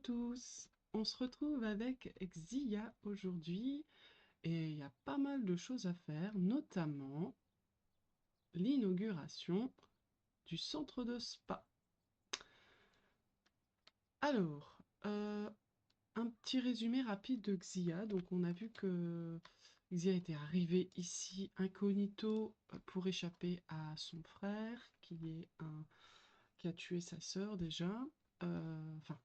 tous, on se retrouve avec Xia aujourd'hui et il y a pas mal de choses à faire, notamment l'inauguration du centre de spa. Alors, un petit résumé rapide de Xia. Donc on a vu que Xia était arrivé ici incognito pour échapper à son frère qui a tué sa sœur déjà. Enfin,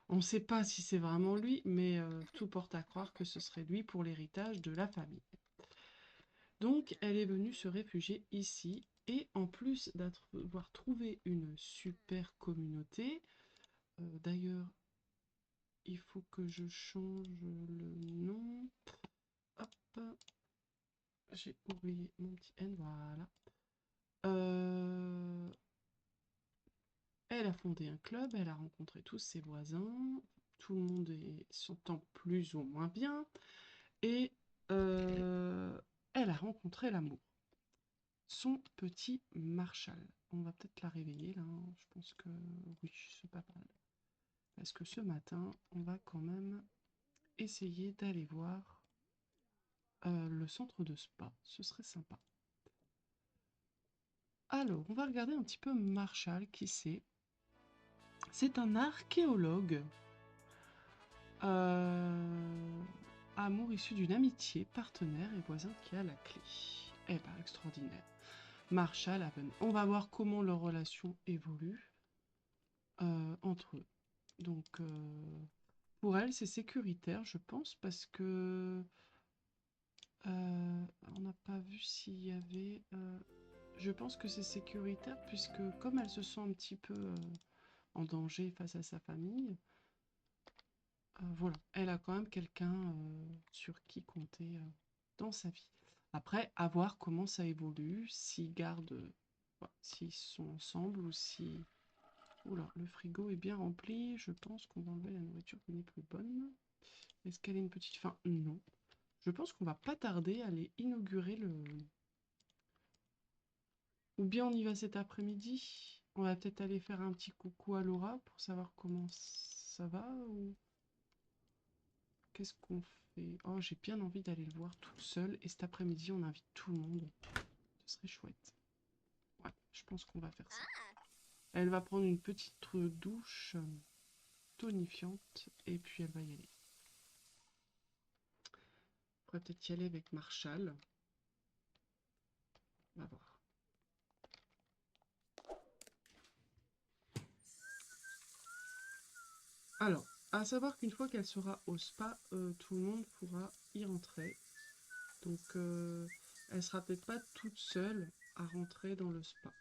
on ne sait pas si c'est vraiment lui, mais tout porte à croire que ce serait lui pour l'héritage de la famille. Donc, elle est venue se réfugier ici, et en plus d'avoir trouvé une super communauté, d'ailleurs, il faut que je change le nom. Hop, j'ai oublié mon petit N, voilà. Elle a fondé un club, elle a rencontré tous ses voisins, tout le monde s'entend plus ou moins bien. Et elle a rencontré l'amour. Son petit Marshall. On va peut-être la réveiller là, hein. Je pense que oui, c'est pas mal. Parce que ce matin, on va quand même essayer d'aller voir le centre de spa. Ce serait sympa. Alors, on va regarder un petit peu Marshall, qui c'est. C'est un archéologue. Amour issu d'une amitié, partenaire et voisin qui a la clé. Eh ben, extraordinaire. Marshall, Haven. On va voir comment leur relation évolue entre eux. Donc, pour elle, c'est sécuritaire, je pense, parce que on n'a pas vu s'il y avait. Je pense que c'est sécuritaire, puisque comme elle se sent un petit peu en danger face à sa famille, voilà, elle a quand même quelqu'un sur qui compter dans sa vie. Après, à voir comment ça évolue, s'ils gardent, voilà, s'ils sont ensemble ou si. Oula, le frigo est bien rempli. Je pense qu'on va enlever la nourriture qui n'est plus bonne. Est-ce qu'elle a une petite faim? Non. Je pense qu'on va pas tarder à aller inaugurer le. Ou bien on y va cet après-midi. On va peut-être aller faire un petit coucou à Laura pour savoir comment ça va ou qu'est-ce qu'on fait. Oh, j'ai bien envie d'aller le voir toute seule et cet après-midi on invite tout le monde. Ce serait chouette. Ouais, je pense qu'on va faire ça. Elle va prendre une petite douche tonifiante et puis elle va y aller. On pourrait peut-être y aller avec Marshall. On va voir. Alors, à savoir qu'une fois qu'elle sera au spa, tout le monde pourra y rentrer. Donc, elle sera peut-être pas toute seule à rentrer dans le spa.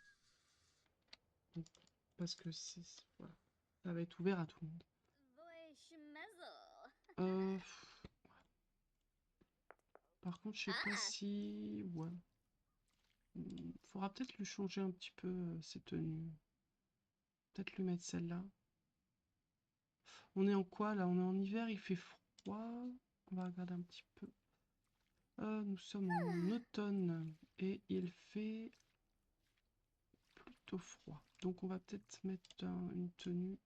Donc, parce que voilà, ça va être ouvert à tout le monde. Euh, Par contre, je sais pas si. Ouais. Faudra peut-être lui changer un petit peu ses tenues. Peut-être lui mettre celle-là. On est en quoi là? On est en hiver, il fait froid. On va regarder un petit peu. Nous sommes en automne et il fait plutôt froid. Donc on va peut-être mettre une tenue,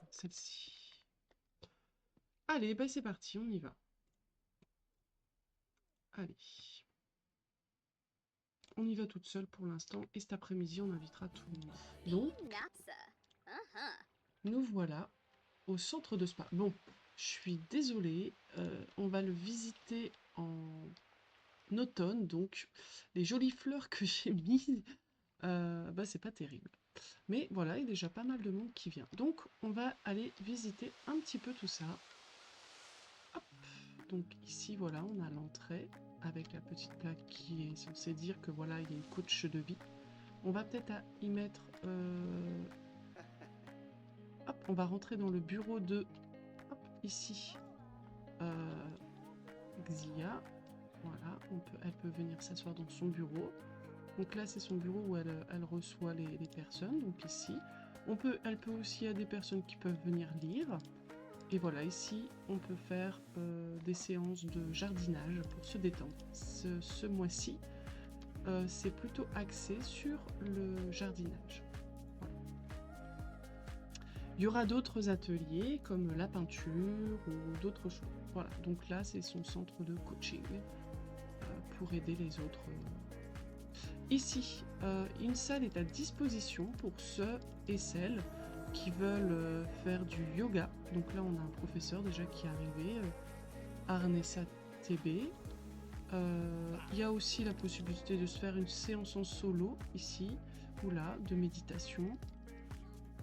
celle-ci. Allez, bah c'est parti, on y va. Allez. On y va toute seule pour l'instant et cet après-midi on invitera tout le monde. Donc, nous voilà au centre de spa. Bon, je suis désolée, on va le visiter en automne, donc les jolies fleurs que j'ai mises, bah c'est pas terrible. Mais voilà, il y a déjà pas mal de monde qui vient. Donc on va aller visiter un petit peu tout ça. Hop. Donc ici voilà, on a l'entrée avec la petite plaque qui est censée dire que voilà, il y a une coach de vie. On va peut-être y mettre... Hop, on va rentrer dans le bureau de... Hop, ici. Xia. Voilà, elle peut venir s'asseoir dans son bureau. Donc là, c'est son bureau où elle reçoit les personnes. Donc ici, elle peut aussi, il y a des personnes qui peuvent venir lire. Et voilà, ici, on peut faire des séances de jardinage pour se détendre. Ce mois-ci, c'est plutôt axé sur le jardinage. Voilà. Il y aura d'autres ateliers comme la peinture ou d'autres choses. Voilà, donc là c'est son centre de coaching pour aider les autres. Ici, une salle est à disposition pour ceux et celles qui veulent faire du yoga. Donc là on a un professeur déjà qui est arrivé, Arnessa TB. Il y a aussi la possibilité de se faire une séance en solo ici ou là, de méditation.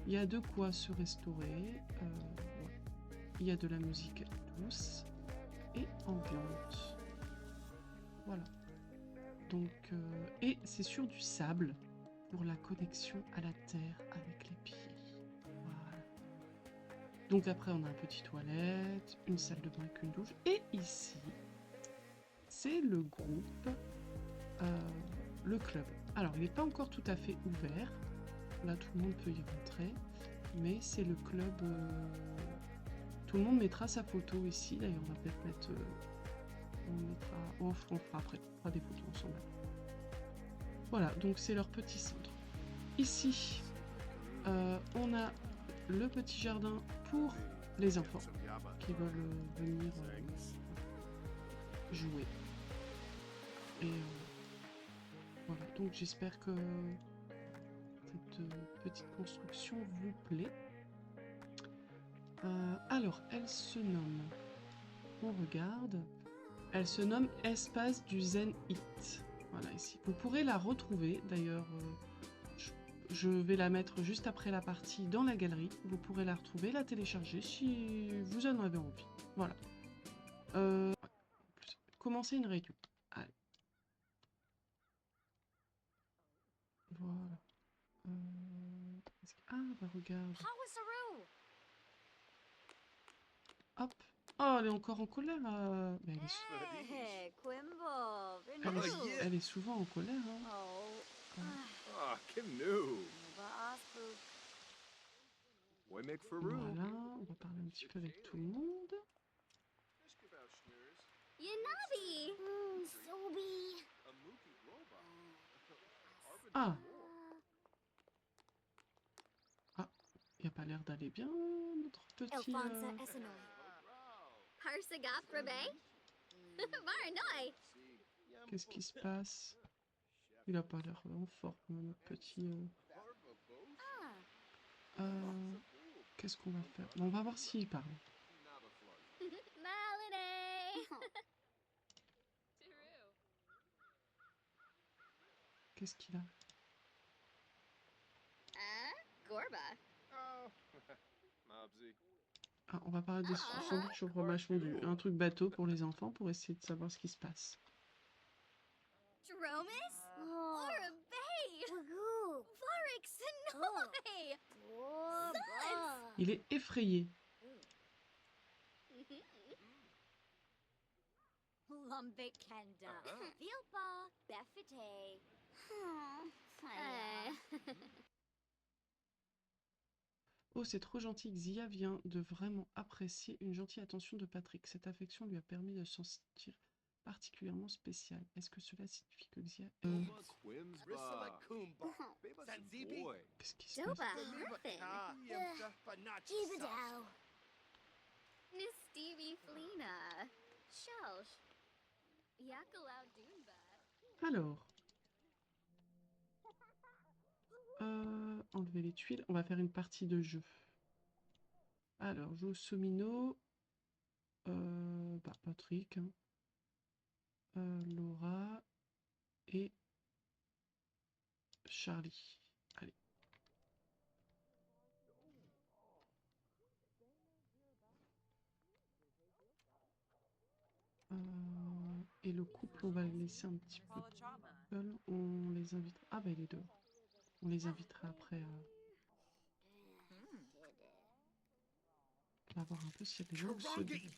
Il y a de quoi se restaurer. Ouais. Il y a de la musique douce et ambiante. Voilà. Donc, et c'est sur du sable pour la connexion à la terre avec les pieds. Voilà. Donc après, on a un petit toilette, une salle de bain avec une douche. Et ici, c'est le groupe, le club. Alors, il n'est pas encore tout à fait ouvert. Là, tout le monde peut y rentrer. Mais c'est le club... Tout le monde mettra sa photo ici. D'ailleurs, on va peut-être mettre... on mettra... on fera après. On fera des photos ensemble. Voilà, donc c'est leur petit centre. Ici, on a le petit jardin pour les enfants qui veulent venir jouer. Et voilà, donc j'espère que cette petite construction vous plaît. Alors, elle se nomme, on regarde, elle se nomme Espace du Zen It. Voilà, ici. Vous pourrez la retrouver, d'ailleurs, je vais la mettre juste après la partie dans la galerie. Vous pourrez la retrouver, la télécharger si vous en avez envie. Voilà. Commencer une réunion. Allez. Voilà. Ah, bah regarde. Hop. Oh, elle est encore en colère. Mais elle est souvent en colère. Hein. Voilà, on va parler un petit peu avec tout le monde. Ah. Ah, il a pas l'air d'aller bien, notre petit... Qu'est-ce qui se passe? Il a pas l'air vraiment fort, notre petit... Qu'est-ce qu'on va faire? On va voir s'il parle. Qu'est-ce qu'il a? Ah, on va parler des sandwichs au fromage fondu. Un truc bateau pour les enfants pour essayer de savoir ce qui se passe. Il est effrayé. Oh, c'est trop gentil. Xia vient de vraiment apprécier une gentille attention de Patrick. Cette affection lui a permis de s'en sentir particulièrement spécial. Est-ce que cela signifie que Xia... Qu'est-ce qui se passe? Alors... enlever les tuiles. On va faire une partie de jeu. Alors, joue Somino. Patrick. Hein. Laura. Et Charlie. Allez. Et le couple, on va les laisser un petit peu seul. On les invitera. Ah bah il est dehors. On les invitera après. On va voir un peu s'il y a des gens qui se disent.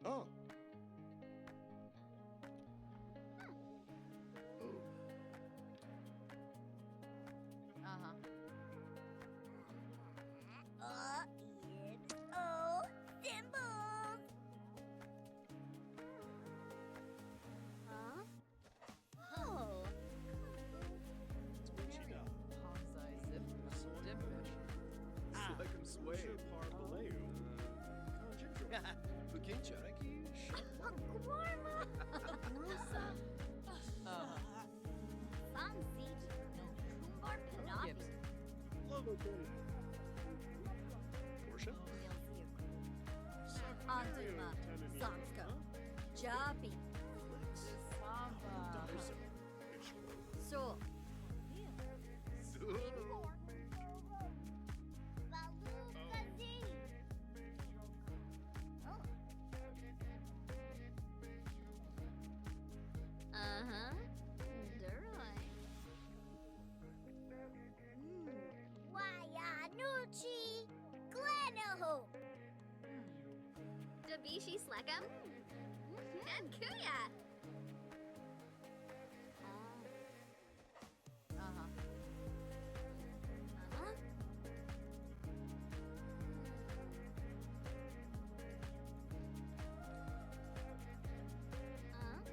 Oh. Symbols! Huh? Oh. Slickum sway. Bukincha. Guarma! Musa! Fancy! Kumbar Panabi! Portia? Anduma! Zansko! Jabi! So! Uh-huh. Durai. Wayanuchi Glenoho. Dabishi Slekam. And Kuya. Uh-huh.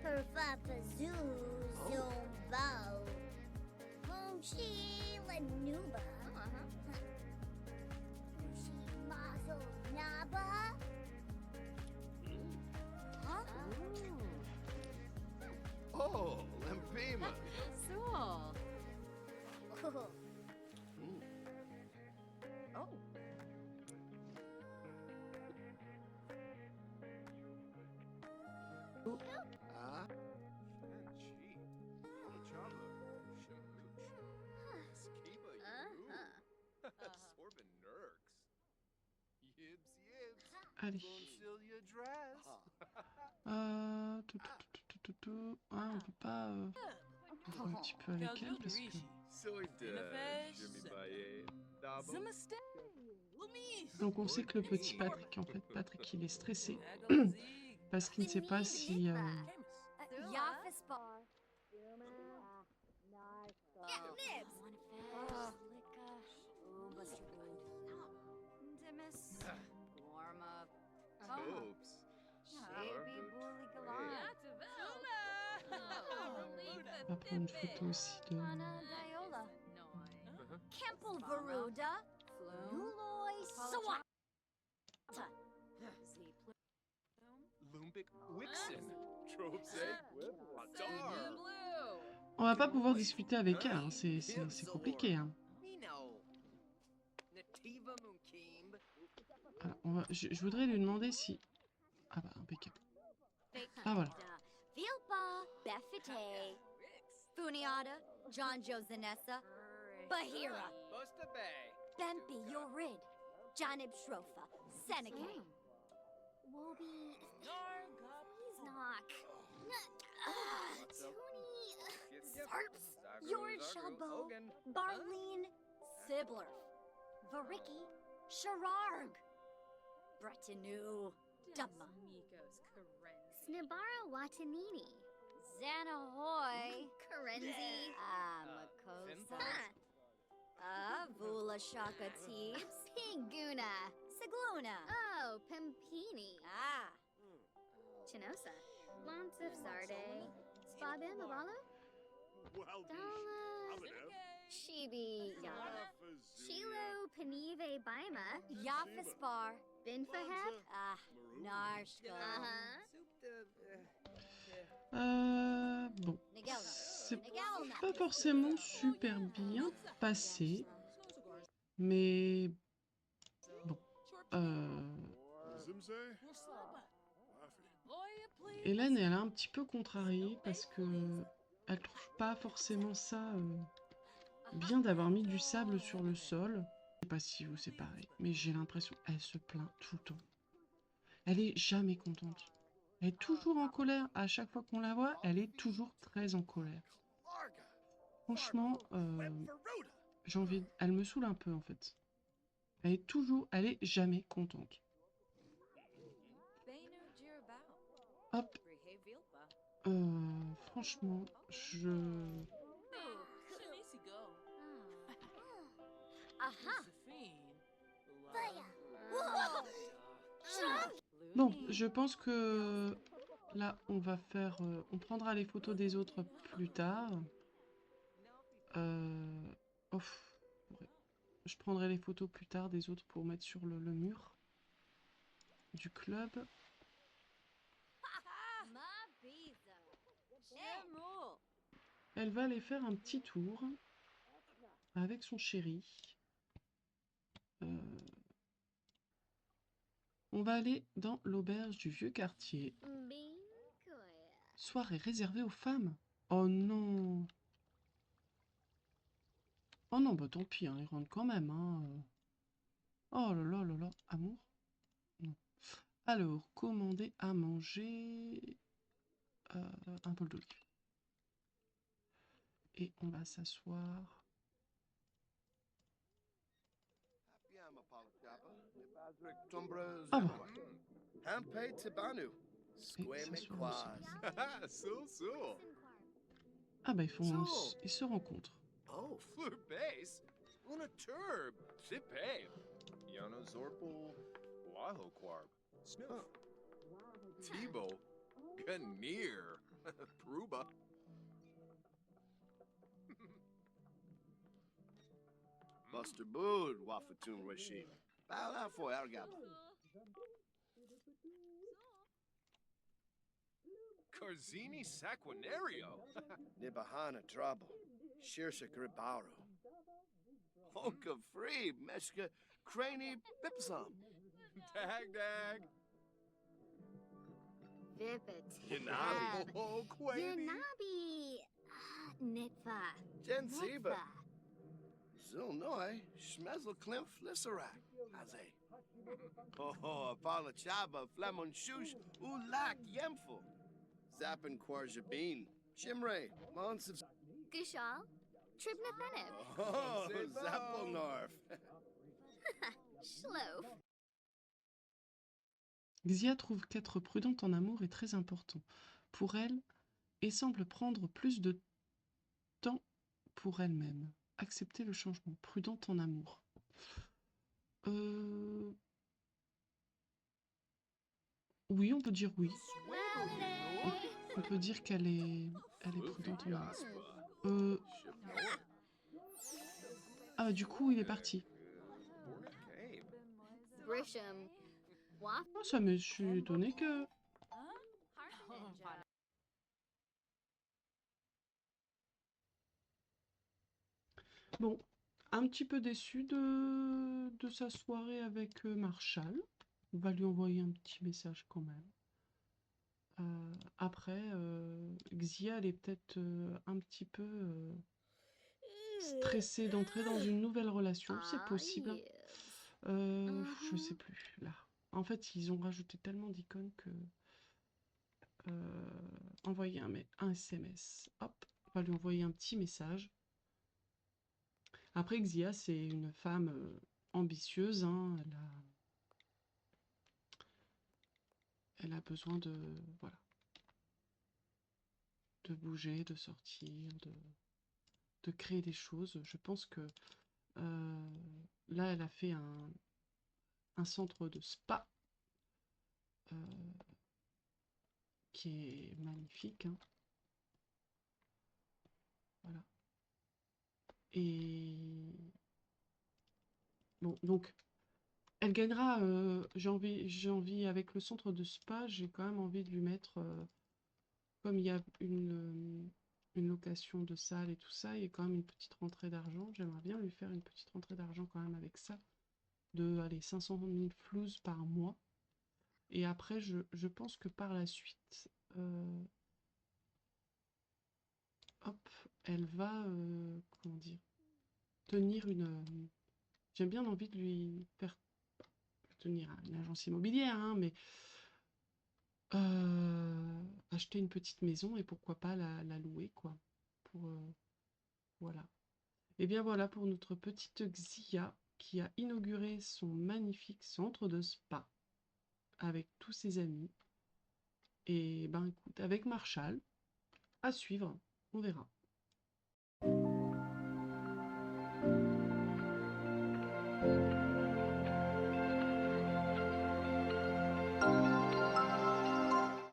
Perfapazoo Zombao. Moshi Lanuba. Moshi Mazo Naba. Huh? Oh, Lampima. Cool. Oh. Ah. Shanchi. Chama. Shamooch. Skiba you. Sorbin Nurks. Yibs yibs. Allez. Bonsilia dress. Ah, on peut pas... on va un petit peu avec elle parce que... Jimmy Baye. Dabo. Donc on sait que le petit Patrick, en fait, Patrick, il est stressé. Parce qu'il ne sait pas si... Yafispar. Dimis. Warm up. Oops. Baby bully galant. On va prendre une photo aussi de... Anna Diola. Kempel Veruda. Nuloy Sawata. Lumbic Wixen. Tropsay. Dar. On va pas pouvoir discuter avec elle, hein. C'est compliqué. Hein. Alors, je voudrais lui demander si... Ah bah, impeccable. Ah voilà. Vilpa Befite. Funiata. John Josanessa. Bahira. Bempi Yorid. Janib Shrofa. Senegay. Wobi. Knock. Tuni. Sarps. Yord Shabo. Barleen. Sibler. Variki. Shararg. Bretanu. Dumma. Snibara Watanini. Zanahoy. Karenzi. Makosa. Vula Shaka Teeps. Pinguna. Sigluna. Oh, Pimpini. Chinosa. Lansif Zarde. Spabin Lawalo. Dala. Shibi Yara. Shilo Panive Baima. Yafispar. Binfaheb. Narshka. Bon, c'est pas forcément super bien passé, mais bon. Hélène, elle est un petit peu contrariée parce que elle trouve pas forcément ça bien d'avoir mis du sable sur le sol. Je sais pas si vous c'est pareil, mais j'ai l'impression qu'elle se plaint tout le temps. Elle est jamais contente. Elle est toujours en colère. À chaque fois qu'on la voit, elle est toujours très en colère. Franchement, j'ai envie... Elle me saoule un peu, en fait. Elle est jamais contente. Hop. Franchement, Aha! Bon, je pense que là, on va faire... on prendra les photos des autres plus tard. Ouf, ouais. Je prendrai les photos plus tard des autres pour mettre sur le mur du club. Elle va aller faire un petit tour avec son chéri. On va aller dans l'auberge du vieux quartier. Soirée réservée aux femmes. Oh non. Oh non, bah tant pis, hein, ils rentrent quand même. Hein. Oh là là là là, amour. Non. Alors, commander à manger un bol d'olive. Et on va s'asseoir. Ah bah, et s'asseoir aussi. Ah bah, ils se rencontrent. Oh, fleur base. Una turb. Zippe. Yana Zorpal. Waho Quarb. Snuff. Tebow. Ganir. Pruba. Buster Bood, Wafatun Rashid. Bala for Argab. Carzini Saquinario. Nibahana Trouble. Shirsha Gribaru. Honka Free, Meshka Craney Pipsum. Dag dag. Yanabi. Oh, Quaby. Yanabi. Nitva. Jen Seba. Zilnoy, Schmezel Klimpf Lissarak. Haze. Oh, Apollo Chaba, Flemon Shush, Ulak Yemful. Zappin Quarjabin. Chimray, Monsif. Gushal. Tribnathenib. Oh, Zappelnorf. Shlof. Xia trouve qu'être prudente en amour est très important pour elle et semble prendre plus de temps pour elle-même. Accepter le changement. Prudente en amour. Oui, on peut dire oui. On peut dire qu'elle est prudente en amour. Ah, du coup, il est parti. Grisham. Waf. Oh, ça me suis étonné que... Bon, un petit peu déçu de sa soirée avec Marshall. On va lui envoyer un petit message quand même. Après, Xia, elle est peut-être un petit peu stressée d'entrer dans une nouvelle relation. C'est possible. Je sais plus, là. En fait, ils ont rajouté tellement d'icônes que... envoyer un SMS. Hop, on va lui envoyer un petit message. Après, Xia, c'est une femme ambitieuse. Hein, elle a besoin de... Voilà. De bouger, de sortir, de créer des choses. Je pense que là, elle a fait un centre de spa qui est magnifique. Hein. Voilà. Et bon, donc, elle gagnera. J'ai envie avec le centre de spa, j'ai quand même envie de lui mettre, comme il y a une location de salle et tout ça, il y a quand même une petite rentrée d'argent. J'aimerais bien lui faire une petite rentrée d'argent quand même avec ça, de allez, 500 000 flouses par mois. Et après, je pense que par la suite, hop, elle va, comment dire, tenir une... J'ai bien envie de lui faire tenir une agence immobilière, hein, mais acheter une petite maison et pourquoi pas la louer, quoi. Pour, voilà. Et bien voilà pour notre petite Xia qui a inauguré son magnifique centre de spa avec tous ses amis. Et ben écoute, avec Marshall, à suivre, on verra.